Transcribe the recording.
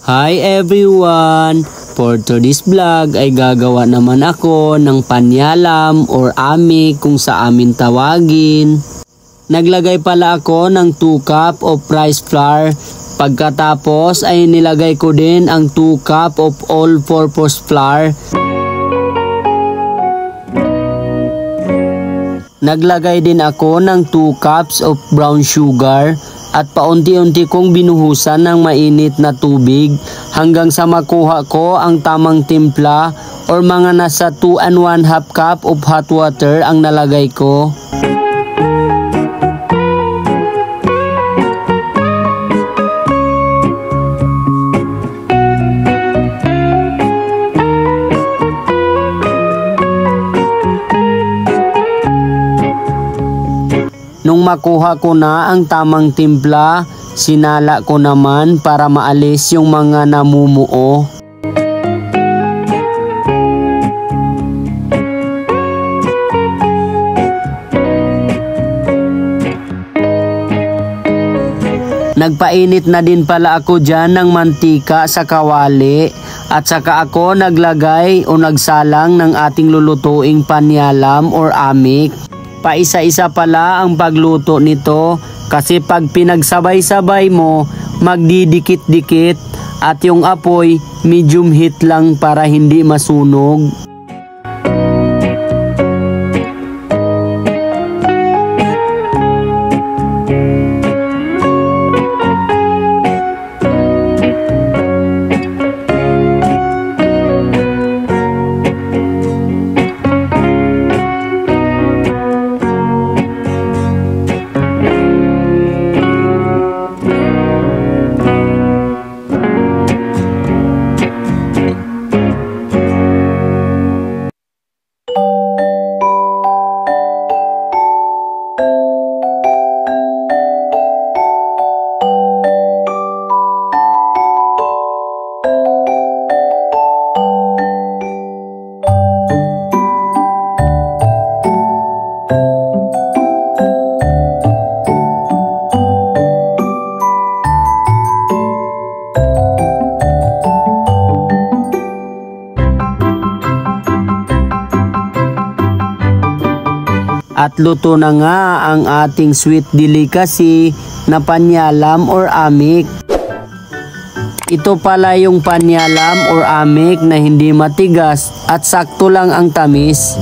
Hi everyone! For today's vlog ay gagawa naman ako ng panyalam or amik kung sa amin tawagin. Naglagay pala ako ng 2 cup of rice flour. Pagkatapos ay nilagay ko din ang 2 cup of all-purpose flour. Naglagay din ako ng 2 cups of brown sugar at paunti-unti kong binuhusan ng mainit na tubig hanggang sa makuha ko ang tamang timpla or mga nasa 2 1/2 cup of hot water ang nalagay ko. Nung makuha ko na ang tamang timpla, sinala ko naman para maalis yung mga namumuo. Nagpainit na din pala ako dyan ng mantika sa kawali at saka ako naglagay o nagsalang ng ating lulutuing panyalam or amik. Paisa-isa pala ang pagluto nito kasi pag pinagsabay-sabay mo, magdidikit-dikit at yung apoy medium heat lang para hindi masunog. At luto na nga ang ating sweet delicacy na panyalam or amik. Ito pala yung panyalam or amik na hindi matigas at sakto lang ang tamis.